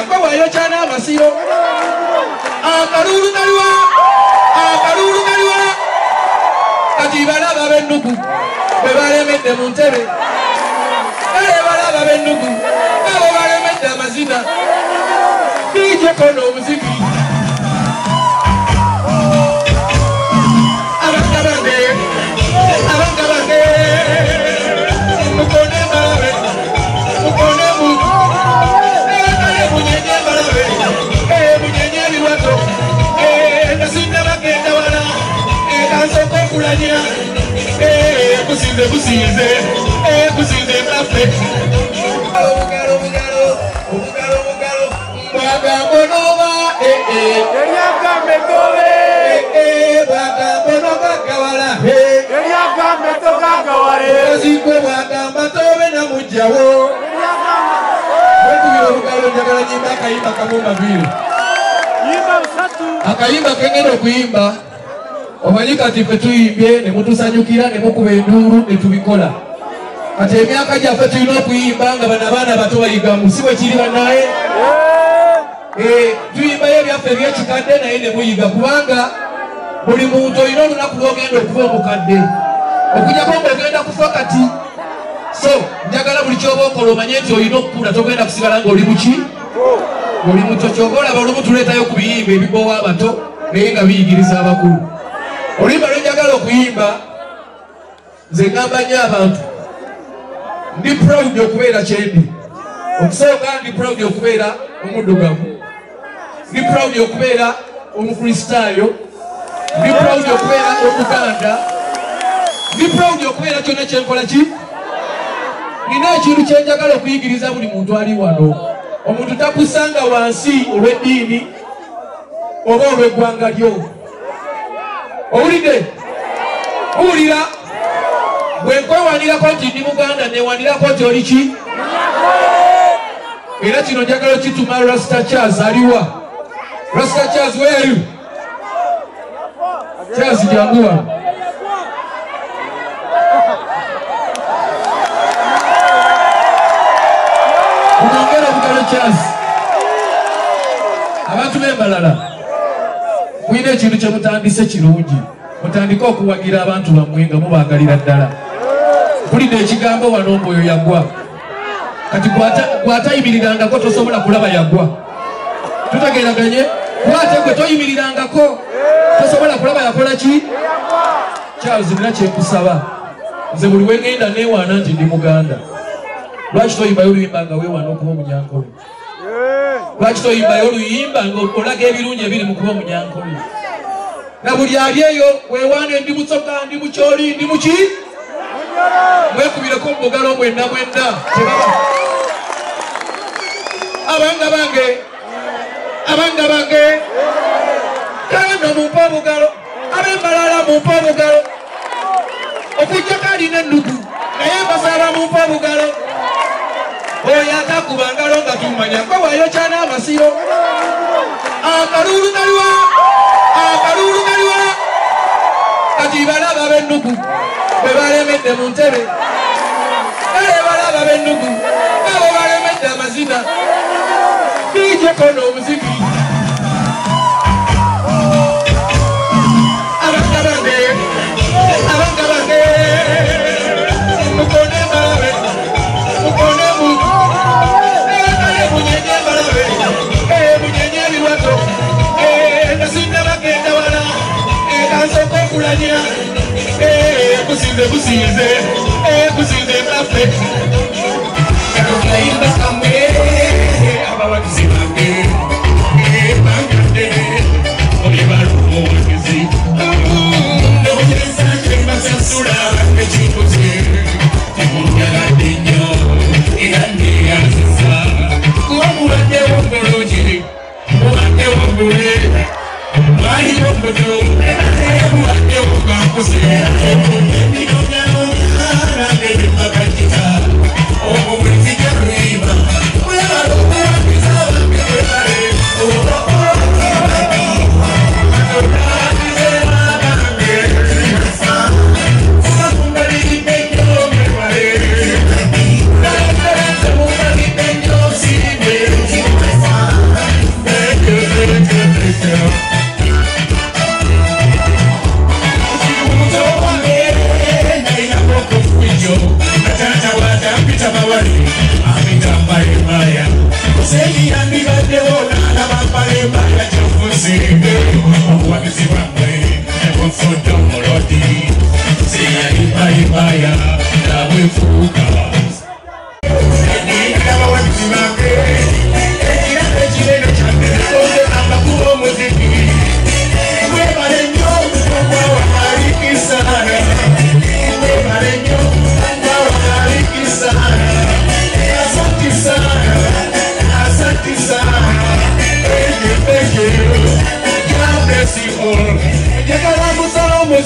Kwa yo chana masiro akaruru kaliwa kati balaba bennugu bebalemedde mu ntebe kale balaba bennugu abo balemedde amazina DJ kono omuziki abangabange mukone malabe mukone mugu munyenye malabe munyenye biwato nasinda bagenda wala kansoko kulanya kusinze maffe obugalo bwagambo noba eryagambe tobe bwagambo nogagawala eryagambe togagawale ozikwe bwagamba tobe namujjawo wetubira obugalo njagala nyimba akayimba kamumabiri akayimba kengenda okuyimba omanyi kati ffe tuyimbye ne mutusanyukira ne mukuba enduulu ne tubikola kati emyaka gyaffe tulina okuyimba nga bano abaana bato bayigamu si bwe kiri bannaye tuyimbayo ebyaffe ebyekikadde naye ne muyiga kubanga buli muntu olina olunaku lw'ogenda okuba omukadde okujjako ng'ogenda kufa kati so njagala buli kyoba okola omanye nti olina okukula togenda kusigala ng'oli muki oli muto kyoba olaba olumu tuleetayo ku biyimba ebibowa abato naye nga biyigiriza abakulu oluyimba lwenjagala okuyimba nze ngamba nnyo abantu ndi proud okubeera kyendi okusooka ndi proud okubeera omuddugavu ndi proud okubeera omukristaayo ndi proud okubeera omuganda ndi proud okubeera kyonna kyenkola ki nina ekintu kyenjagala okuyigiriza buli muntu ali wano omuntu takusanga wansi olw'eddiini oba olw'eggwanga lyo owulidde owulira bwe nkwewanirako nti ndi muganda newanirako nti oli ki era kino njagala kituma Rasta Charles aliwa Rasta Charles weeru Charles janguwa unongera bugalo Charles abantu bembalala mwine ekintu kyemutandise kirungi mutandika okuwagira abantu bammwe nga mubagalira ddala kulina ekigambo wano mwoyo yagwa kati gwatayimirirangako tosobola kulaba yagwa tutegeraganye gwate gwe toyimirirangako tosobola kulaba yakola ki Charles nina kyekusaba nze buli wengenda newaana nti ndi muganda lwaki toyimbayo oluyimba nga weewaana okuba omunyankole lwaki toyimbayo oluyimba nga olaga ebirungi ebiri mu kuba omunyankole na buli ali eyo weewaane ndi mutsoka ndi mukyoli ndi muki mwekubireko mubugalo mwenna tebaba abanga bange kano mumpa obugalo abembalala mumpa obugalo okujjako alina ennugu naye mbasaba mumpa obugalo oyo atakuba ngalo nga tumanya kwawayo kyana amasiro akalulu kaliwa kati balaba bennugu bebalemedde mu ntebe kale balaba bennugu abo balemedde amazina DJ kono omuziki abangabange mukone malabe mukone mugu kale munyenye malabe munyenye biwato nasinda bagenda wala kansoko kulanya kusinze maffe kakayimba kamwe abawagizi bange bangade olyebalumu wagizi nobyesakyembasasula ekikoze temunyagadde nnyo era neyazisa kuba mubaddewo bulungi mubaddewo bule mwaliwo mbuto mubaddewo kankuse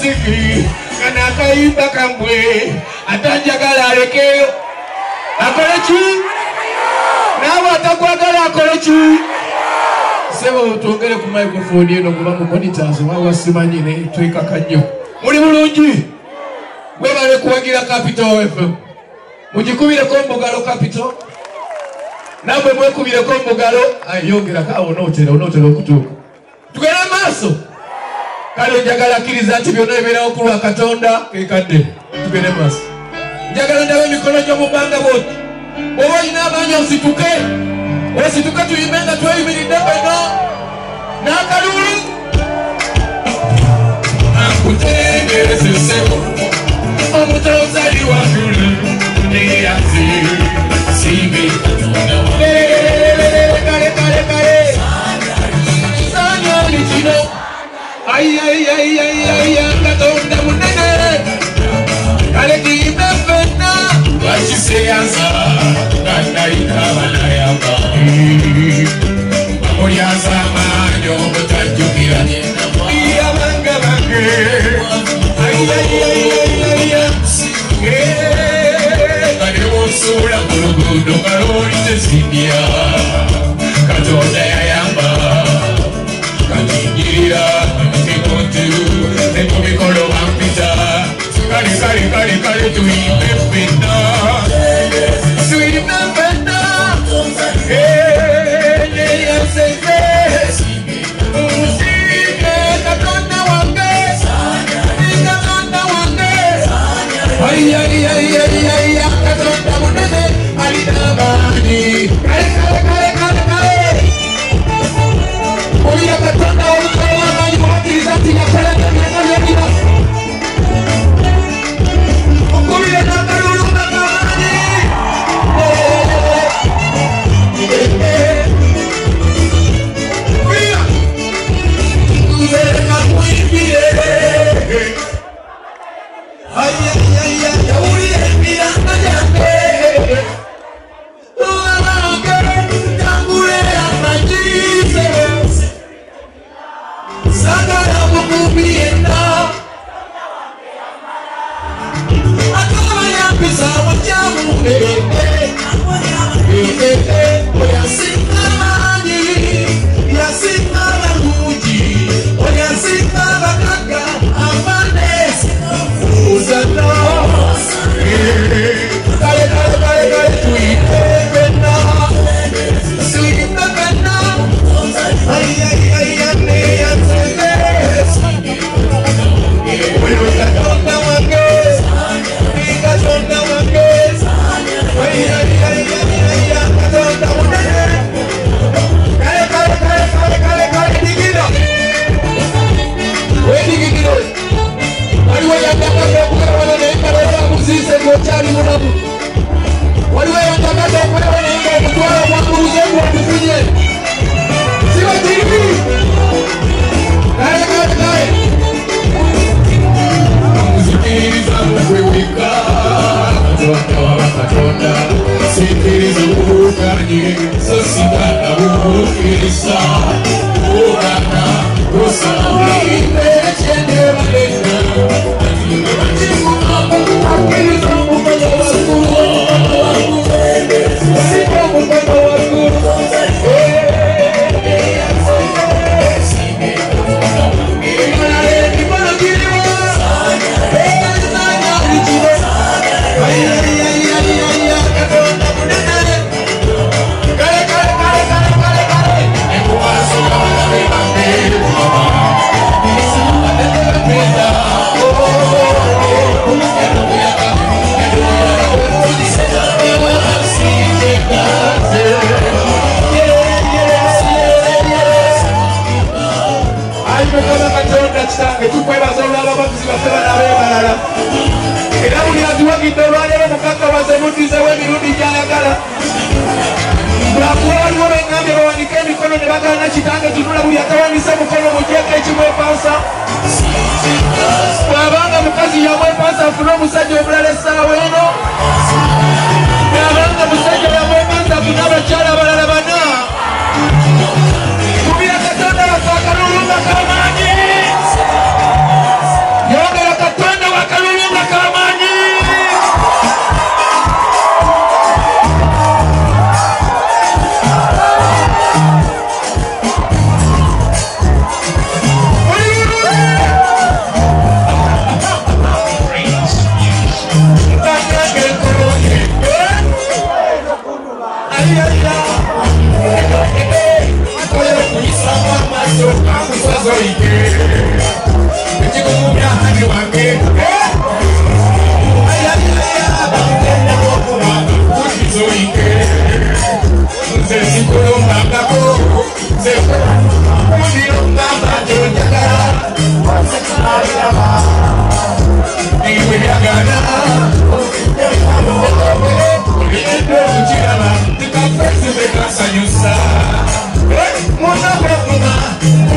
muziki kana kaimba kambwe atanjagala alekeyo akole ki nawe atakwagala akole ki sebo tuongere ku microphone eno kuba mu monitors wawa simanyine twekaka nnyo muli bulungi webale kuwagira Capital FM mujikubireko mbugalo Capital namwe mwekubireko mbugalo ayongera kawo onotera okutuuka tugere maaso kale njagala akkiriza nti byonna ebibeerawo ku lwa Katonda kekadde tugere maaso njagala ndabe emikono gyo mu bbanga bwoti oba olina amaanyi osituke tuyimbe nga tweyimiridde beno n'akalulu akutenderezeseko omutozali waggulu neyazi simbi kale sanyali kino ayayayayaya Katonda munene kale tuyimbe ffenna wakiseyanza kandaikabanayamba amulyanza amaanyi obutajjukira yabanga bange ayayayayaya kalewosuula ku luguudo kalooli tezindya Katonda yayamba katinjirira emikontu nemumikolo bampita kale tuyimbe ffenna Katonda munene alina amaanyi olina Katonda olukola w'amaanyi bw'akkiriza nti yakola byonna byonna okubire n'akalulu k'amaanyi nzeka kuyimbire yawulire emiranga gyange abange tambule amagize sagala bukubi yenna akabayambisa mukyamu oyasinga amaanyi yasinga abalungi oyasinga abagagga amane uzana kale tuyite benna tuyite benna ayayayane wino Katonda wange Katonda wange ayayayayaya Katonda munene kale digida wedigidiro waliwo yandagaza okuweewala naye kalala muziise ng'okyali mulamu waliwo yandagaza okuweewala naye ng'omutwala mwanguluze ng'omufunye siba kiribi kale muzikiriza mukweweka Katonda waba Katonda sikiriza obubukanyi so sigana bubukiriza ogana osabire ekyendebalena akkiriza omukono waggulu sika omukono waggulu emikono giriwa sanyali kino ayayayayaya Katonda munene kale ekuwaso kabalabe bange Katonda kitange tukwebaza olw'abakozi baffe banabeebalala era buli aziwagidde olwaleero mukakkabaze muddizewo emirundi gy'ayagala lwakuba waliwo bengambye bawanike emikono ne bagaana kitange tunula buli atawanise mukono mugyeko ekimwepansa bw'abanga mukazi yamwepansa afune omusajja omulala essaawa eno bw'abanga musajja yamwepansa afune abakyala abalala bana kubira Katonda waffe akalulu nga k'amaanyi yonge Yeah.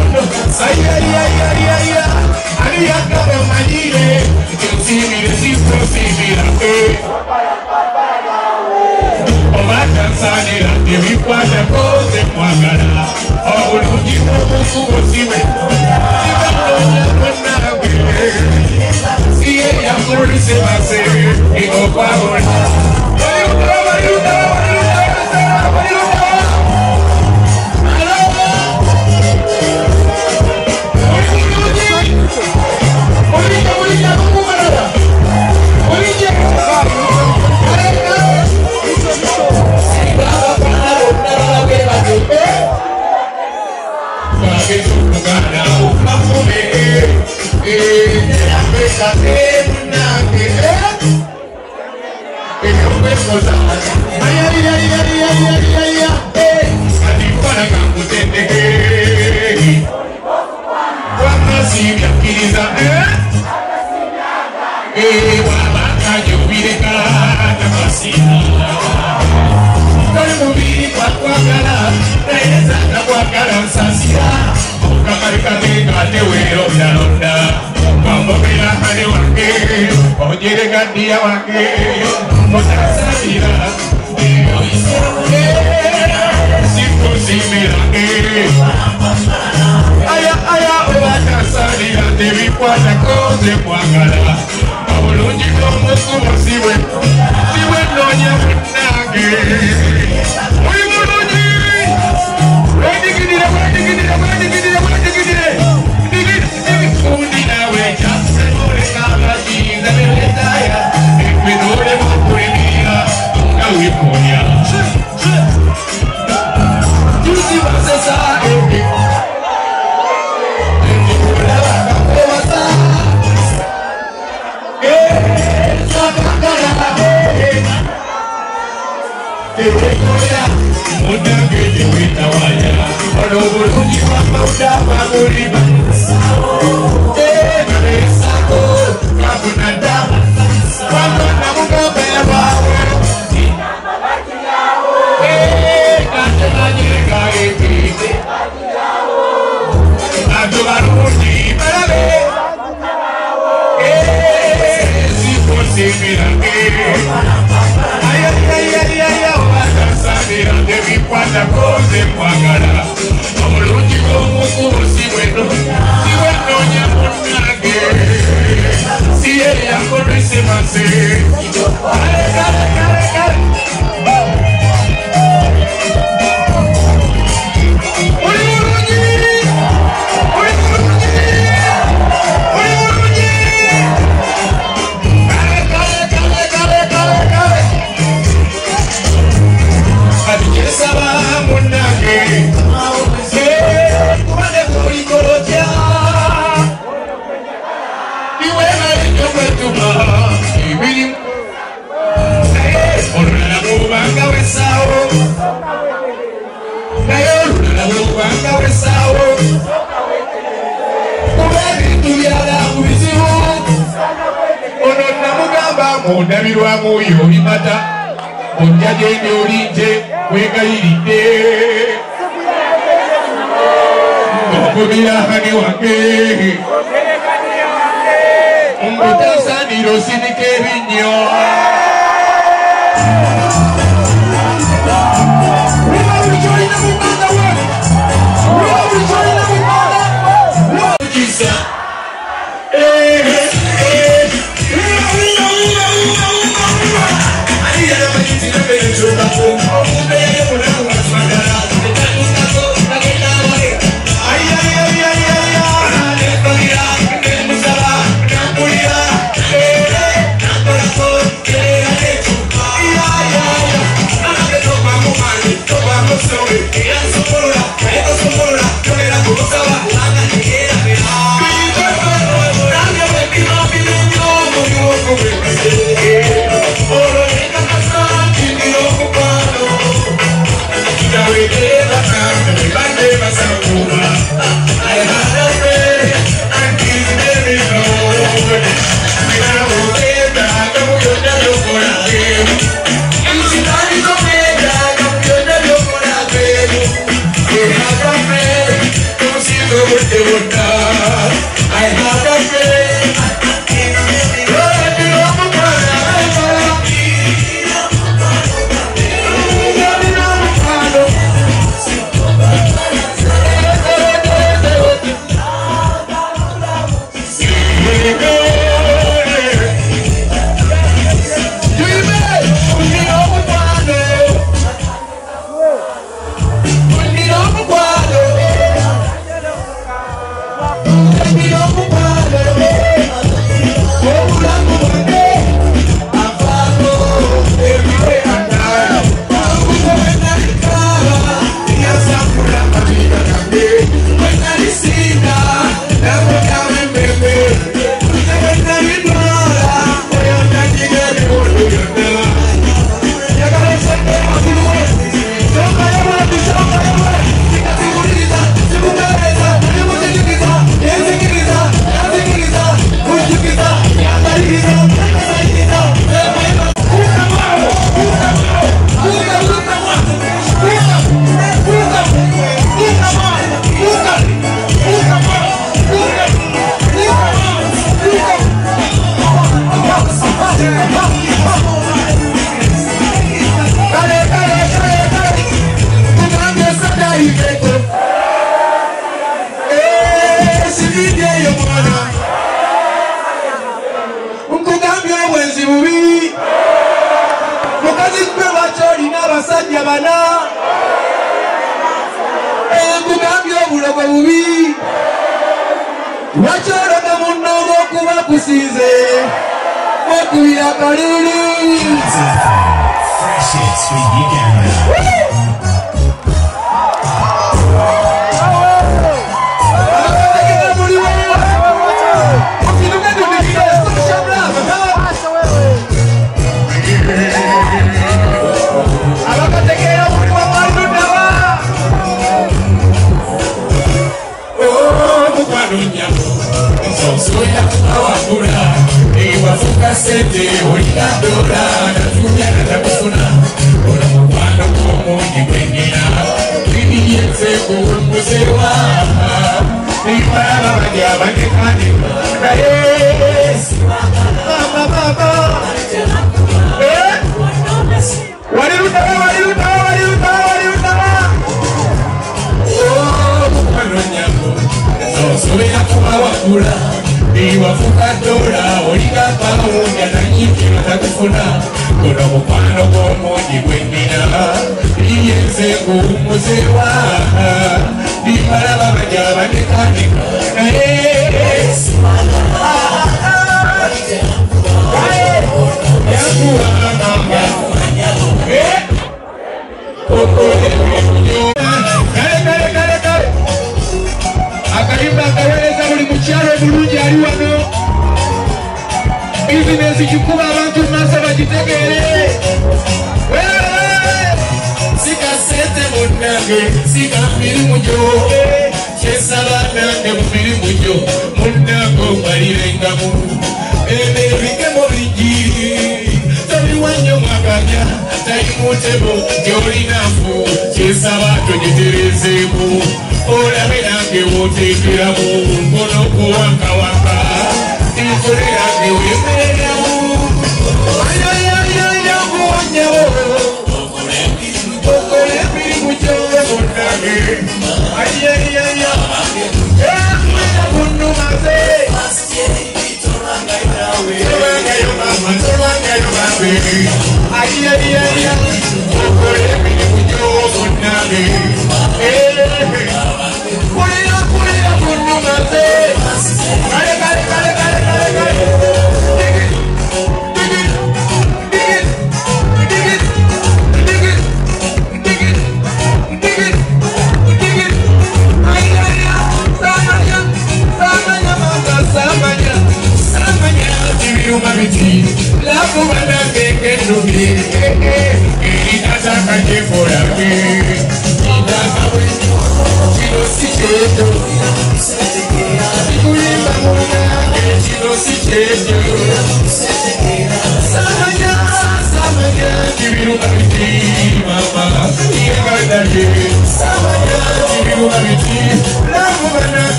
Samanya,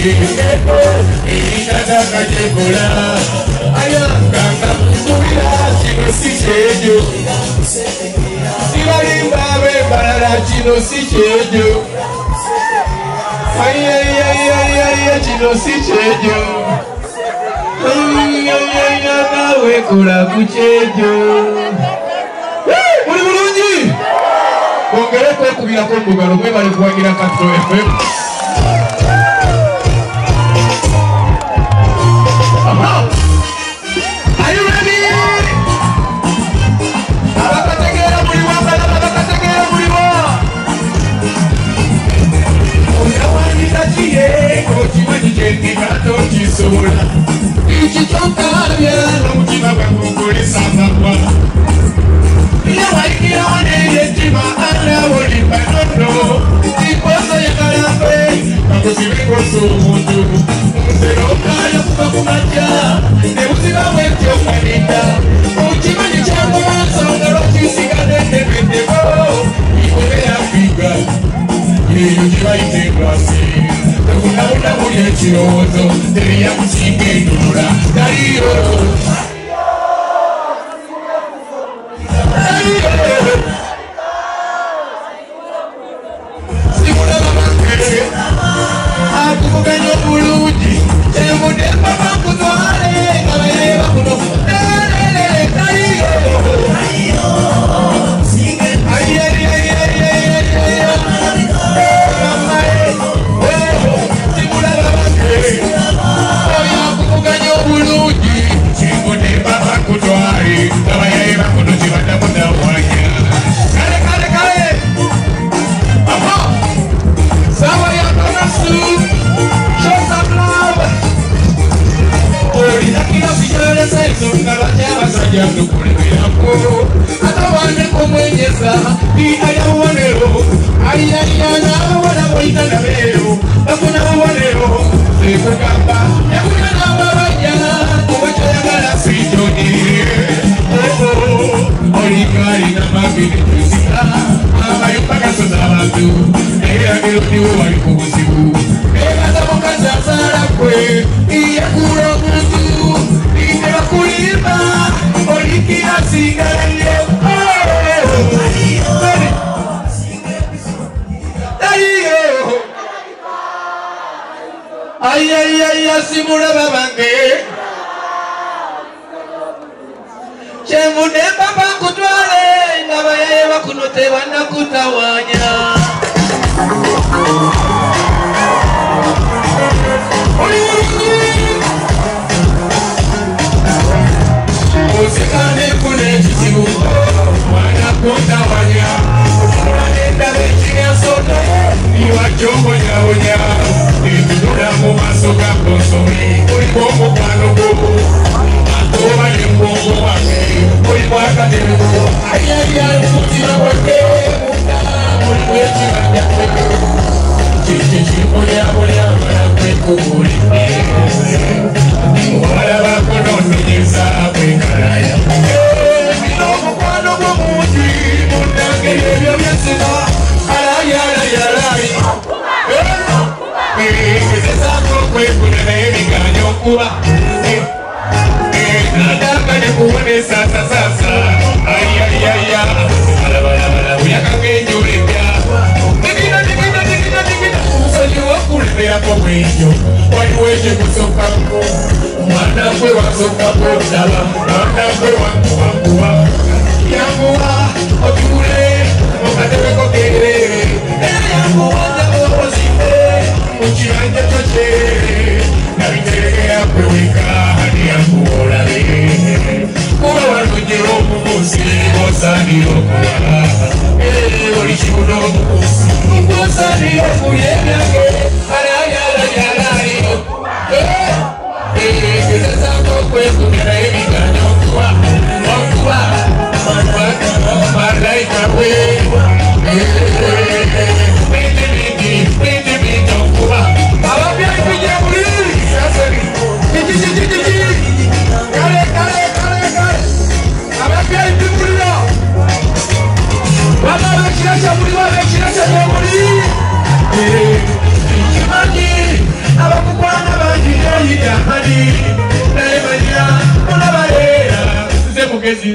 Vamos a ver si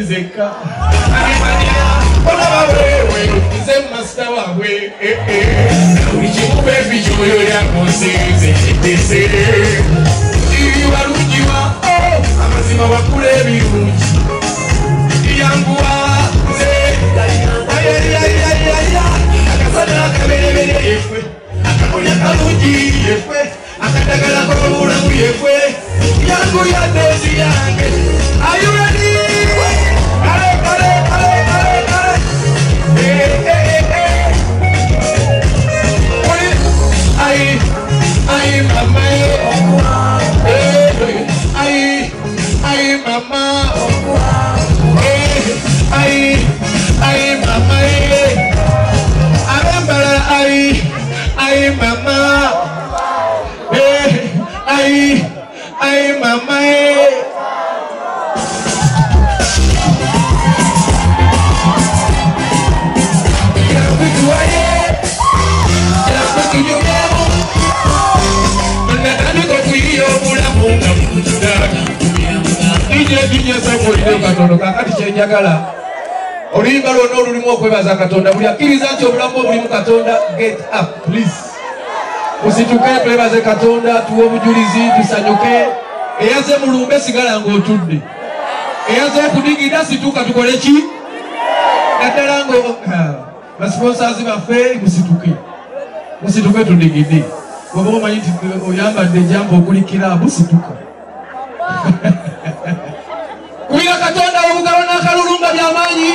nzeka olaba wewe nze masita waabwe buli kimuba ebijoyo lyakonsinze kitese walungiwa amazima wakula ebirungi yanguwa nze akasana akaberebere yefwe akakonya kalungi yefwe akadagala k'obulamu yefwe yangu ya dozi yange are you ready? Kale ay mama ay mama ay mama abembala ay mama ay mama kakati kyenjagala oluyimba lwonna olulimu okwebaza katonda buli akkiriza nti obulamu obulimu katonda get up please musituke twebaze katonda tuwe obujulizi tusanyuke eyaze mulumbe sigala ng'otudde eyaze okudigida situka tukole ki naddala ngo basponsazi baffe musituke tudigide oba omanyi nti oyambadde ejambo okulikira busituka kubira katonda obugalo n'akalulunga by'amaanyi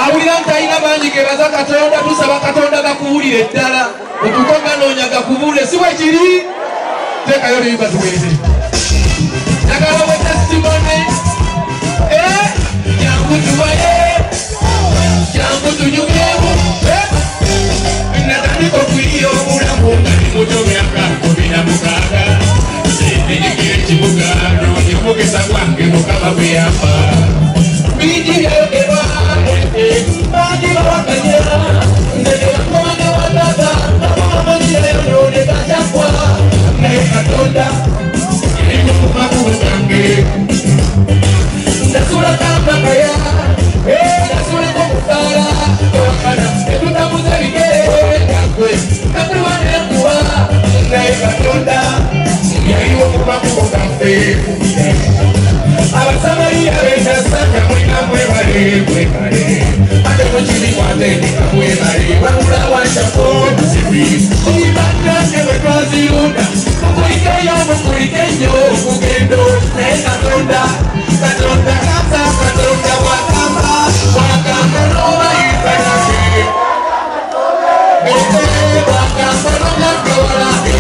awulira nti alina bangi gebaza katonda tusaba katonda gakuwulire ddala otukonga noonya gakubuule si bwe kiri teekayo luyimba tugende njagala bwe testimony jangu tuwaye jangu tunyumyemu natandika okuyiya obulamu nga ni muto myaka 16 senenyigira ekibuga n'omugisa gwange mukama bwe yampa bingi byogerwa bangi bawakanya neyewakomane wataga abamanyirayo nyonegajakwa naye katonda enyumumakubu gange ndasula kampakaya ndasuleko mukala wakana etutamuza ebigere gagwe nakuluwanenkuwa naye katonda yaliwo mumakubu gaffe abasamaliya bendasaka mwina mwebale ate mukibikwatenika mwebale bakula wanjako muzibi ibanange bwe twazirunda mukulikeyo mukulike nnyo okugendo naye katonda katonda kasa katonda wakamba nobayizanake wakamba nonyagawalake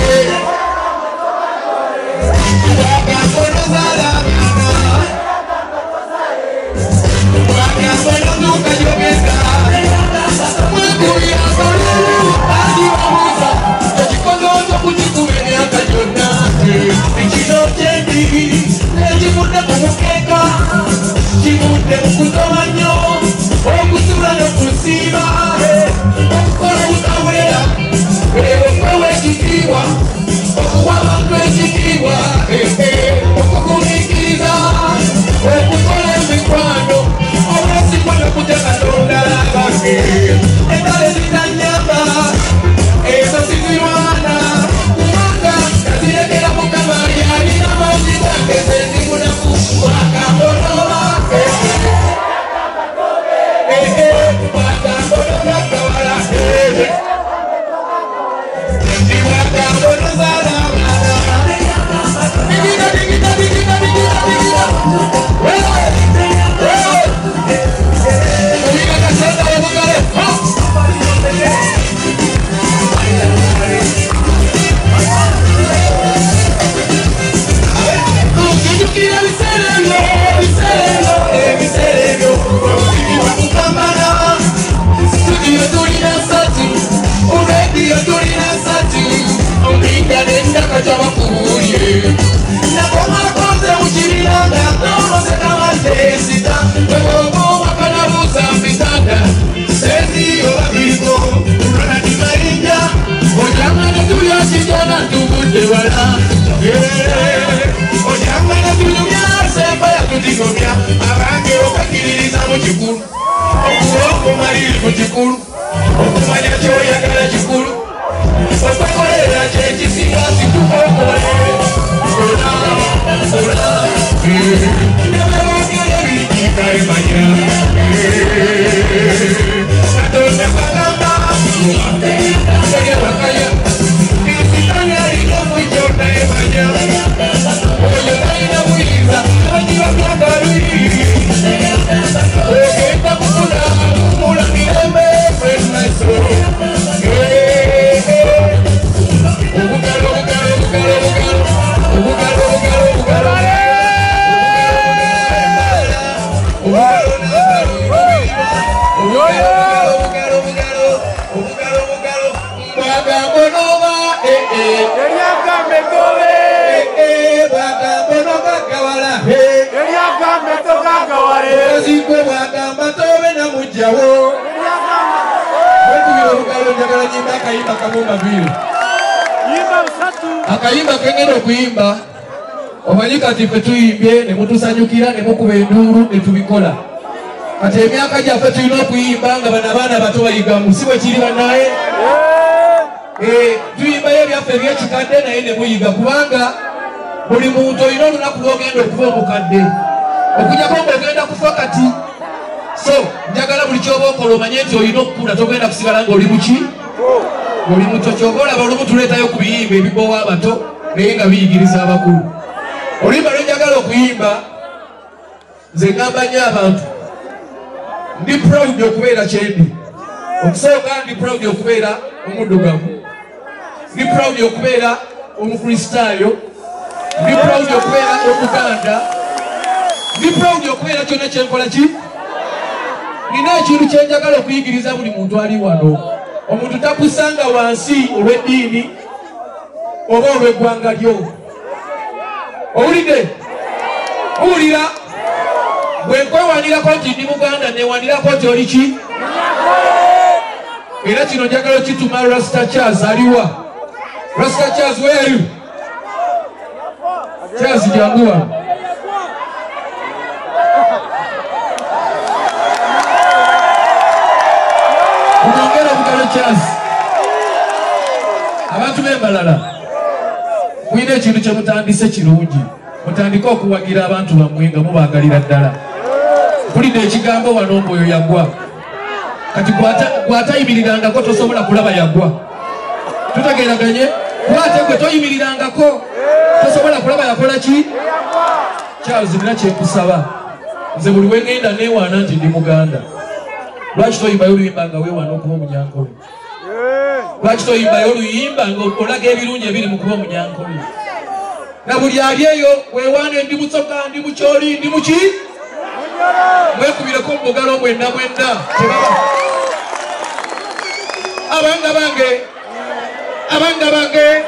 wakamba nozalabana wakamba nozukajogeza mwekuyakolu agibabuza ekikozozo kukikubenyaka gyonna ekino kyendi nekivudde ku mukeeka kivudde mu kusoba nnyo okusula n'okusiiba okukola butawera okwewa ekitiibwa okuwa abantu ekitiibwa okugumiikiriza okukola emikwano olwesigwa n'okutya katonda bange entale zitanyamba ezo sizirwana kubanga nazirekera mukama yalina mazi gange zezigunaku wakambonoba kikulu okumanya kyoyagala kikulu okukolera kyekisinga situkokole akayimba kengenda okuyimba omanyi kati ffe tuyimbye ne mutusanyukira ne mukuba enduulu ne tubikola kati emyaka gyaffe tulina okuyimba nga bano abaana bato bayigamu si bwe kiri bannaye tuyimbayo ebyaffe ebyekikadde naye ne muyiga kubanga buli muntu olina olunaku lw'ogenda okuba omukadde okujjako ng'ogenda kufa kati so njagala buli kyoba okola omanye nti olina okukula togenda kusigala ng'oli muki oli muto kyova olaba olumu tuleetayo ku biyimba ebigoowa abato naye nga biyigiriza abakulu oluyimba lwenjagala okuyimba nze ngamba nnyo abantu ndi proud okubeera kyendi okusooka ndi proud okubeera omuddugavu ndi proud okubeera omukristaayo ndi proud okubeera omuganda ndi proud okubeera kyonna kyenkola ki nina ekintu kyenjagala okuyigiriza buli muntu ali wano omuntu takusanga wansi olw'eddiini oba olw'eggwanga lyo owulidde owulira bwe nkwewanirako nti ndi muganda newanirako nti oli ki era kino njagala okituma Rasta Charles aliwa Rasta Charles where are you Charles jangu wano umwongera bugalo Charles abantu b'embalala mwine ekintu kye mutandise kirungi mutandika okuwagira abantu bammwe nga mubagalira ddala kulidde ekigambo wano mwoyo yagwa kati gwatayimirirangako tosobola kulaba yagwa tutegeraganye gwate gwe toyimirirangako tosobola kulaba yakola ki Charles nina kyenkusaba nze buli wengenda neewaana nti ndi muganda lwaki toyimbayo oluyimba nga weewaana okuba omunyankole lwaki toyimbayo oluyimba nga olaga ebirungi ebiri mu kuba omunyankole na buli ali eyo weewaane ndi musoka ndi mukyoli ndi muki mwekubireko mubugalo mwenna mwenna abanga bange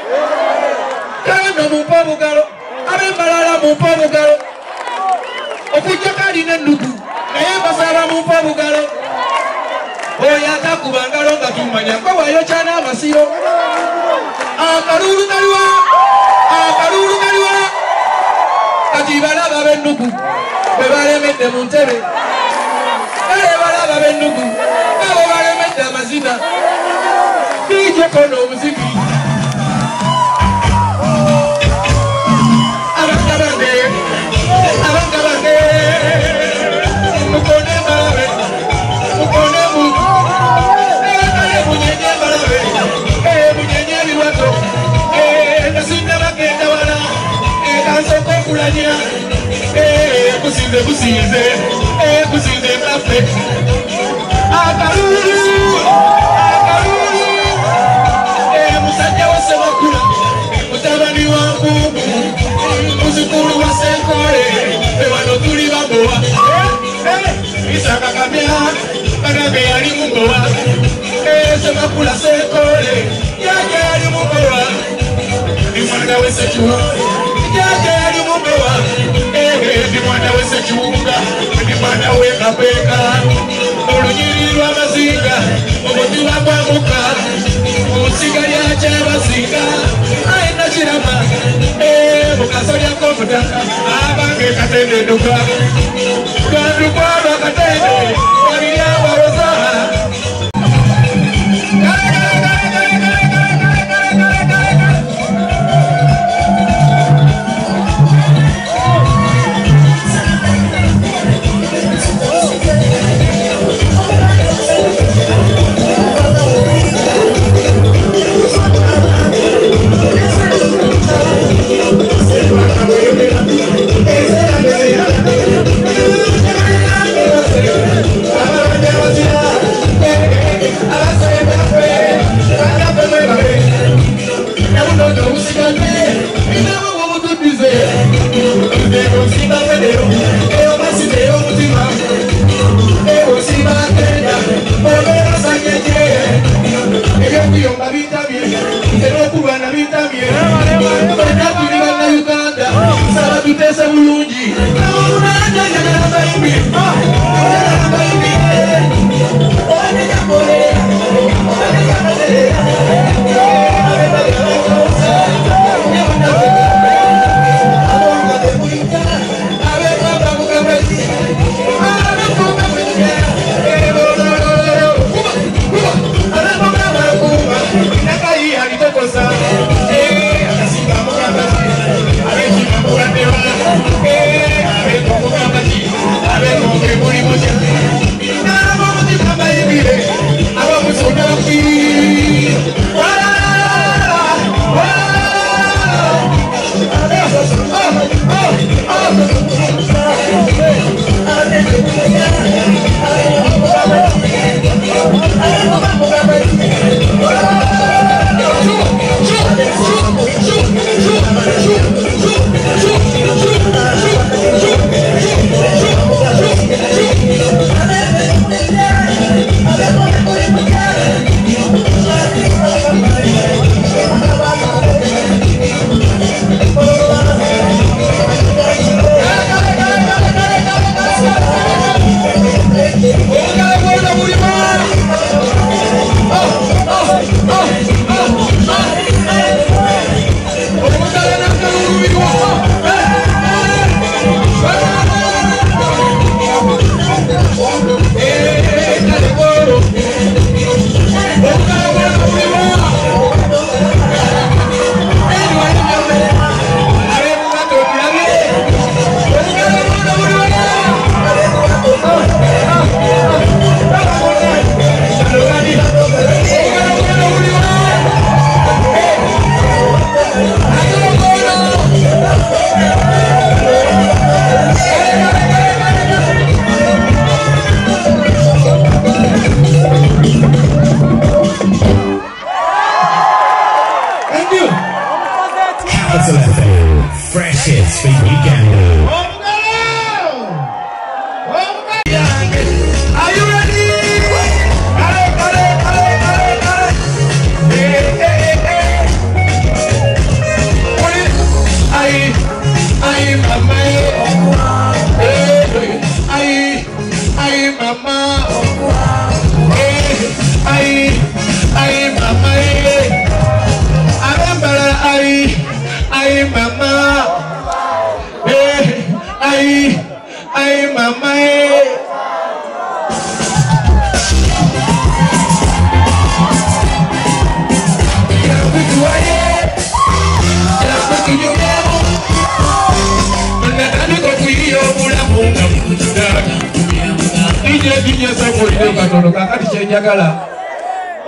kalanga mumpa obugalo ab'embalala mumpa obugalo okujjako alina ennugu naye mbasaba mumpa obugalo oyo atakuba ngalo nga tumanya kwewaayo kyana amasiro akalulu kaliwa kati balaba b'ennugu bwe balemedde mu ntebe kale balaba b'ennugu abo balemedde amazina dijeko n'omuziki abanga bange mukone mbalabe mukone munyenye mbalabe munyenye ebirwato nasinda bagenda wala kansoko okulanya kusinze maffe akalulu musajja wa Ssemakula mutabani wa Mpuugu muzukulu wa Senkole wano tuli babowa Isaka Kamya Kagame yali mubowa Ssemakula Senkole yaje yali mubowa ni mwana we Ssekiwunga yaje yali mubowa ni mwana we Ssekiwunga ni mwana we Kapeeka olunyiriri lw'amazinga omutima gwamuka musiga lyakyabazinga ayina kirama mukaso lyako omutaka abange katendeduka lwandukwaba katende waliryawaloza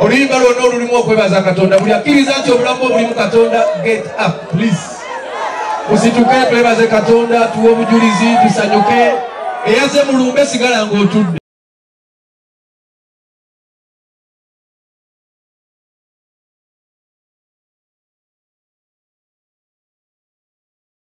Oluyimba lwonna olulimu okwebaza Katonda buli akkiriza nti obulamu obulimu Katonda get up please musituke twebaze Katonda tuwe obujulizi tusanyuke eyaze mulumbe sigala ng'otudde